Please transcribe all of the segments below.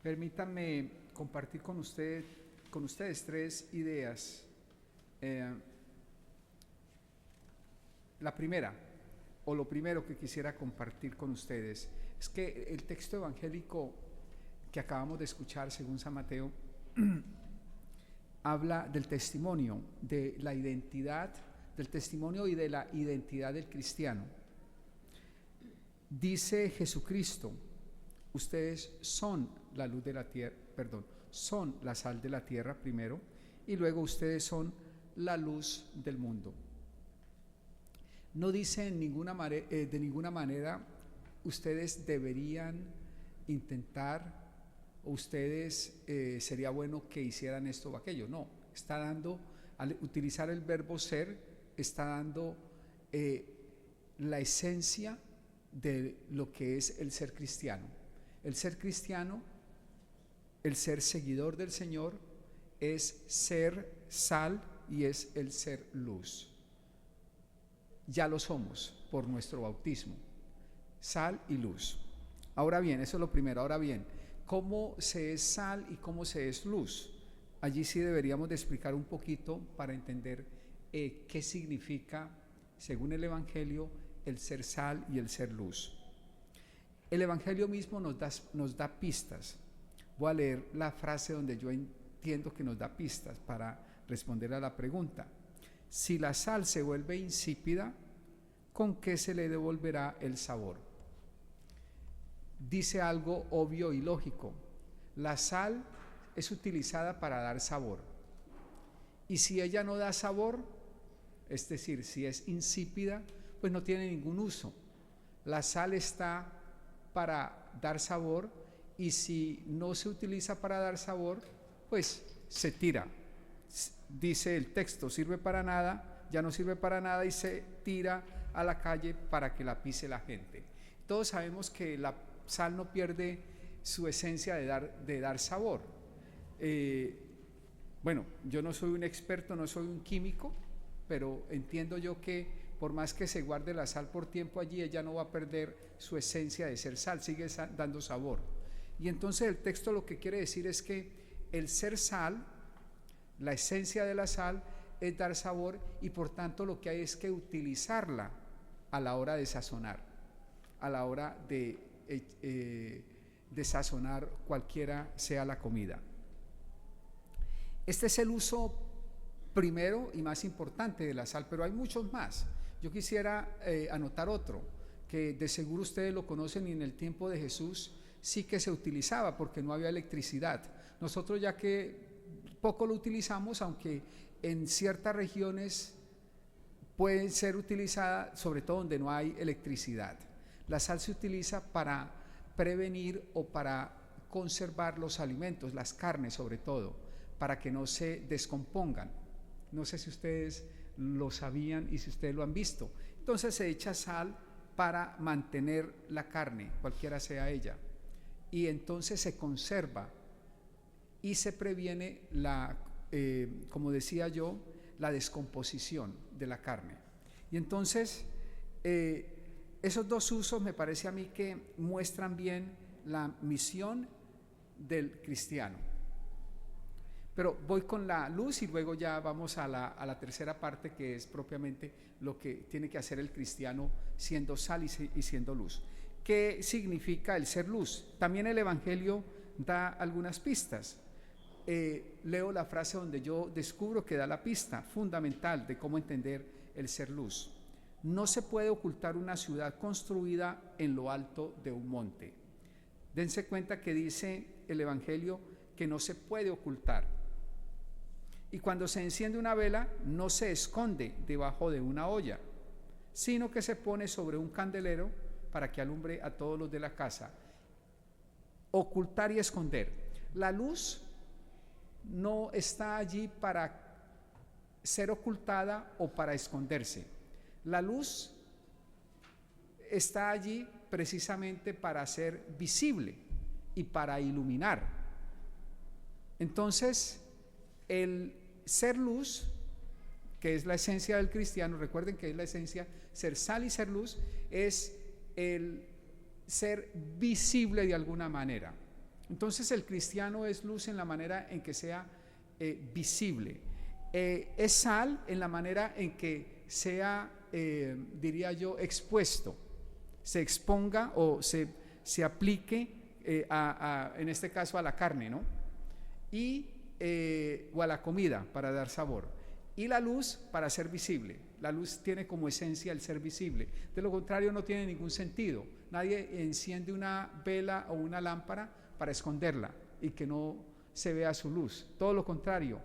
Permítanme compartir con ustedes tres ideas. La primera, o lo primero que quisiera compartir con ustedes, es que el texto evangélico que acabamos de escuchar, según San Mateo, habla del testimonio, de la identidad, del testimonio y de la identidad del cristiano. Dice Jesucristo: ustedes son la luz de la tierra, son la sal de la tierra primero, y luego ustedes son la luz del mundo. No dice de ninguna manera ustedes deberían intentar, o ustedes sería bueno que hicieran esto o aquello. No, está dando, al utilizar el verbo ser, está dando la esencia de lo que es el ser cristiano. El ser cristiano, el ser seguidor del Señor, es ser sal y es el ser luz. Ya lo somos por nuestro bautismo, sal y luz. Ahora bien, eso es lo primero. Ahora bien, ¿cómo se es sal y cómo se es luz? Allí sí deberíamos de explicar un poquito para entender qué significa, según el Evangelio, el ser sal y el ser luz. El Evangelio mismo nos da pistas. Voy a leer la frase donde yo entiendo que nos da pistas para responder a la pregunta. Si la sal se vuelve insípida, ¿con qué se le devolverá el sabor? Dice algo obvio y lógico. La sal es utilizada para dar sabor. Y si ella no da sabor, es decir, si es insípida, pues no tiene ningún uso. La sal está para dar sabor, y si no se utiliza para dar sabor, pues se tira. Dice el texto, sirve para nada, ya no sirve para nada, y se tira a la calle para que la pise la gente. Todos sabemos que la sal no pierde su esencia de dar sabor. Bueno, yo no soy un experto, no soy un químico, pero entiendo yo que por más que se guarde la sal por tiempo allí, ella no va a perder su esencia de ser sal, sigue dando sabor. Y entonces el texto lo que quiere decir es que el ser sal, la esencia de la sal, es dar sabor, y por tanto lo que hay es que utilizarla a la hora de sazonar, a la hora de sazonar cualquiera sea la comida. Este es el uso primero y más importante de la sal, pero hay muchos más. Yo quisiera anotar otro, que de seguro ustedes lo conocen, y en el tiempo de Jesús sí que se utilizaba porque no había electricidad. Nosotros ya que poco lo utilizamos, aunque en ciertas regiones pueden ser utilizadas, sobre todo donde no hay electricidad. La sal se utiliza para prevenir o para conservar los alimentos, las carnes sobre todo, para que no se descompongan. No sé si ustedes lo sabían y si ustedes lo han visto. Entonces se echa sal para mantener la carne, cualquiera sea ella, y entonces se conserva y se previene como decía yo, la descomposición de la carne. Y entonces esos dos usos me parece a mí que muestran bien la misión del cristiano. Pero voy con la luz y luego ya vamos a la tercera parte, que es propiamente lo que tiene que hacer el cristiano siendo sal y siendo luz. ¿Qué significa el ser luz? También el Evangelio da algunas pistas. Leo la frase donde yo descubro que da la pista fundamental de cómo entender el ser luz. No se puede ocultar una ciudad construida en lo alto de un monte. Dense cuenta que dice el Evangelio que no se puede ocultar. Y cuando se enciende una vela, no se esconde debajo de una olla, sino que se pone sobre un candelero para que alumbre a todos los de la casa. Ocultar y esconder. La luz no está allí para ser ocultada o para esconderse. La luz está allí precisamente para ser visible y para iluminar. Entonces, el ser luz, que es la esencia del cristiano, recuerden que es la esencia, ser sal y ser luz, es el ser visible de alguna manera. Entonces el cristiano es luz en la manera en que sea visible. Es sal en la manera en que sea, diría yo, expuesto, se exponga o se aplique en este caso a la carne, ¿no? O a la comida para dar sabor. Y la luz para ser visible. La luz tiene como esencia el ser visible. De lo contrario no tiene ningún sentido. Nadie enciende una vela o una lámpara para esconderla y que no se vea su luz. Todo lo contrario.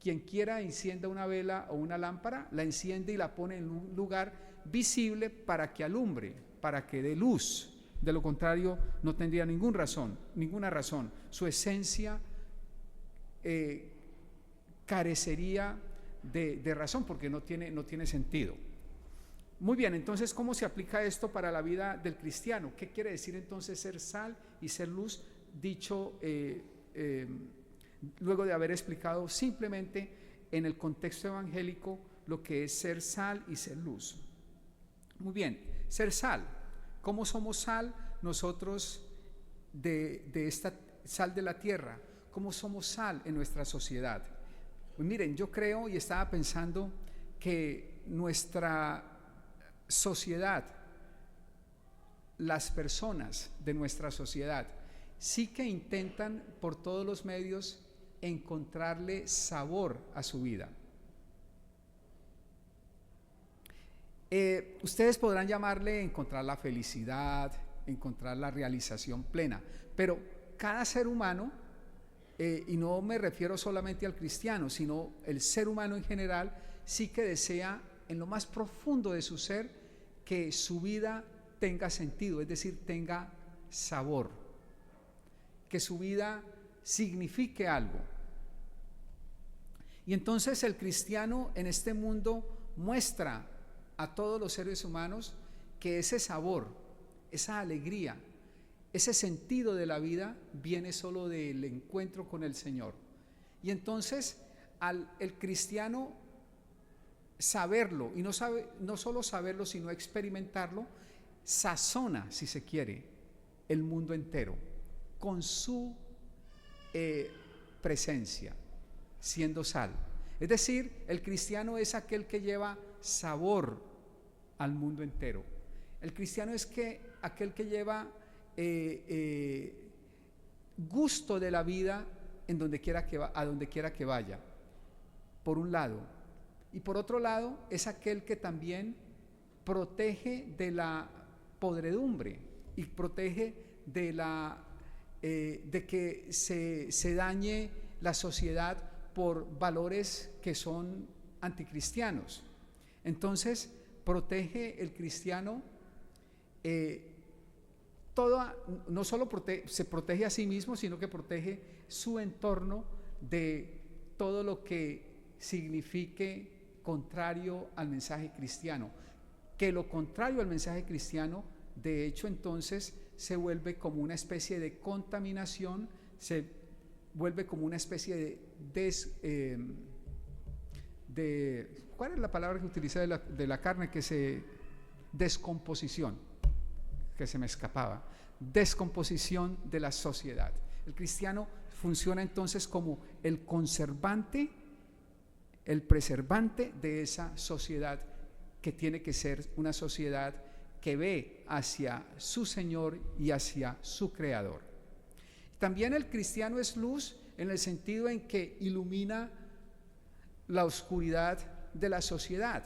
Quien quiera encienda una vela o una lámpara, la enciende y la pone en un lugar visible para que alumbre, para que dé luz. De lo contrario no tendría ninguna razón. Su esencia carecería de razón, porque no tiene sentido. Muy bien, entonces, ¿cómo se aplica esto para la vida del cristiano? ¿Qué quiere decir entonces ser sal y ser luz? Dicho luego de haber explicado simplemente en el contexto evangélico lo que es ser sal y ser luz. Muy bien, ser sal. ¿Cómo somos sal nosotros de esta sal de la tierra? ¿Cómo somos sal en nuestra sociedad? Pues miren, yo creo y estaba pensando que nuestra sociedad, las personas de nuestra sociedad, sí que intentan por todos los medios encontrarle sabor a su vida. Ustedes podrán llamarle encontrar la felicidad, encontrar la realización plena, pero cada ser humano, y no me refiero solamente al cristiano, sino el ser humano en general, sí que desea en lo más profundo de su ser que su vida tenga sentido, es decir, tenga sabor, que su vida signifique algo. Y entonces el cristiano en este mundo muestra a todos los seres humanos que ese sabor, esa alegría, ese sentido de la vida viene solo del encuentro con el Señor. Y entonces el cristiano saberlo, y no solo saberlo, sino experimentarlo, sazona, si se quiere, el mundo entero con su presencia, siendo sal. Es decir, el cristiano es aquel que lleva sabor al mundo entero. El cristiano es aquel que lleva gusto de la vida a donde quiera que vaya, por un lado. Y por otro lado, es aquel que también protege de la podredumbre y protege de que se dañe la sociedad por valores que son anticristianos. Entonces, protege el cristiano no solo se protege a sí mismo, sino que protege su entorno de todo lo que signifique contrario al mensaje cristiano. Que lo contrario al mensaje cristiano, de hecho, entonces se vuelve como una especie de contaminación, se vuelve como una especie de ¿cuál es la palabra que utiliza de la carne? Descomposición, que se me escapaba. Descomposición de la sociedad. El cristiano funciona entonces como el conservante, el preservante de esa sociedad, que tiene que ser una sociedad que ve hacia su Señor y hacia su Creador. También el cristiano es luz en el sentido en que ilumina la oscuridad de la sociedad,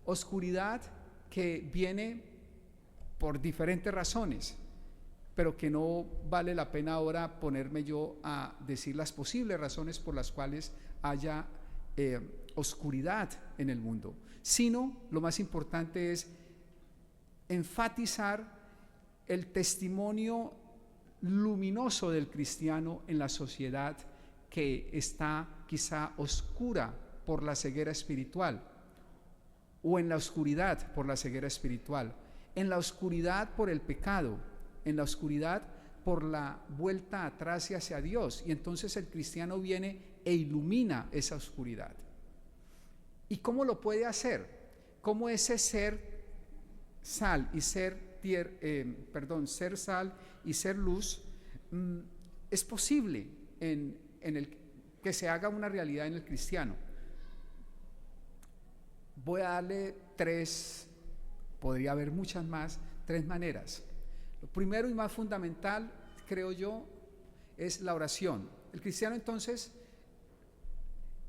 oscuridad que viene por diferentes razones, pero que no vale la pena ahora ponerme yo a decir las posibles razones por las cuales haya oscuridad en el mundo, sino lo más importante es enfatizar el testimonio luminoso del cristiano en la sociedad que está quizá oscura por la ceguera espiritual, o en la oscuridad por la ceguera espiritual, en la oscuridad por el pecado, en la oscuridad por la vuelta atrás y hacia Dios. Y entonces el cristiano viene e ilumina esa oscuridad. ¿Y cómo lo puede hacer? ¿Cómo ese ser sal y ser sal y ser luz es posible en el que se haga una realidad en el cristiano. Voy a darle tres, podría haber muchas más, tres maneras. Lo primero y más fundamental, creo yo, es la oración. El cristiano entonces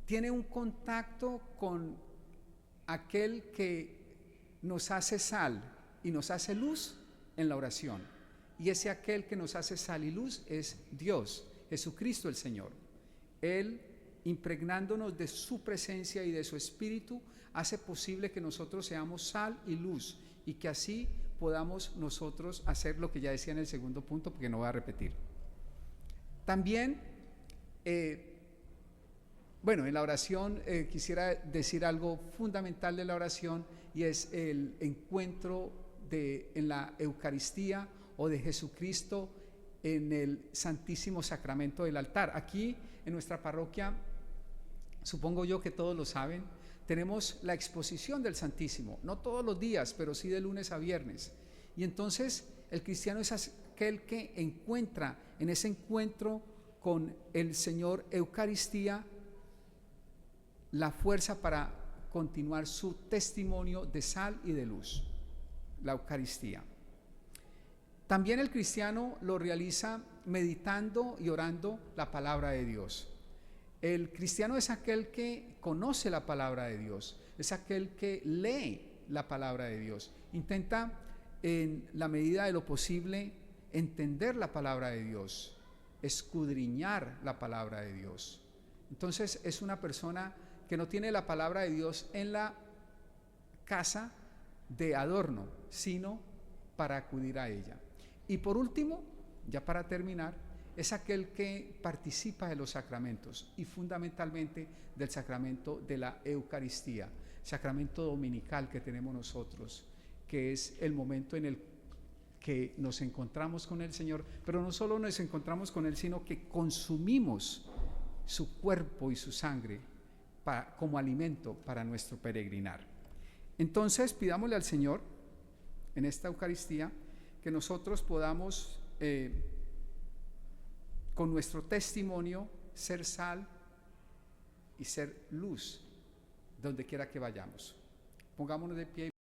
tiene un contacto con aquel que nos hace sal y nos hace luz en la oración. Y ese aquel que nos hace sal y luz es Dios, Jesucristo el Señor. Él, impregnándonos de su presencia y de su espíritu, hace posible que nosotros seamos sal y luz y que así podamos nosotros hacer lo que ya decía en el segundo punto, porque no voy a repetir. También, en la oración quisiera decir algo fundamental de la oración, y es el encuentro en la Eucaristía o de Jesucristo en el Santísimo Sacramento del altar. Aquí en nuestra parroquia, supongo yo que todos lo saben, tenemos la exposición del Santísimo, no todos los días, pero sí de lunes a viernes. Y entonces el cristiano es aquel que encuentra en ese encuentro con el Señor Eucaristía la fuerza para continuar su testimonio de sal y de luz, la Eucaristía. También el cristiano lo realiza meditando y orando la palabra de Dios. El cristiano es aquel que conoce la palabra de Dios, es aquel que lee la palabra de Dios, intenta en la medida de lo posible entender la palabra de Dios, escudriñar la palabra de Dios. Entonces es una persona que no tiene la palabra de Dios en la casa de adorno, sino para acudir a ella. Y por último, ya para terminar, es aquel que participa de los sacramentos y fundamentalmente del sacramento de la Eucaristía, sacramento dominical que tenemos nosotros, que es el momento en el que nos encontramos con el Señor, pero no solo nos encontramos con Él, sino que consumimos su cuerpo y su sangre como alimento para nuestro peregrinar. Entonces pidámosle al Señor en esta Eucaristía que nosotros podamos con nuestro testimonio ser sal y ser luz donde quiera que vayamos. Pongámonos de pie.